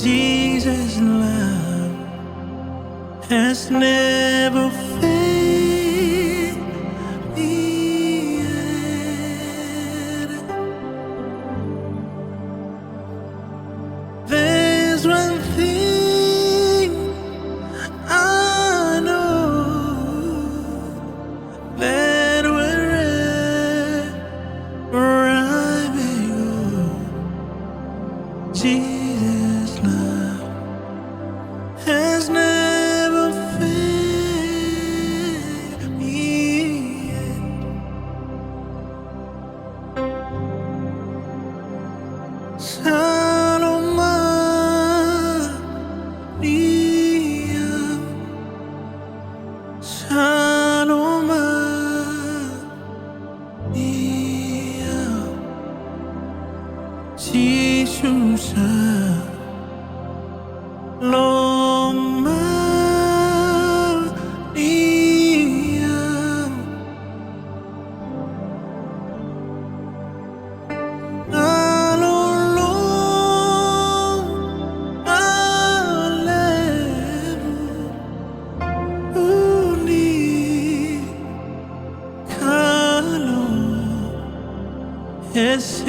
Jesus' love has never failed me yet. There's one thing I know, that wherever I may go, Jesus' love has never failed me yet. Jesus, Yes,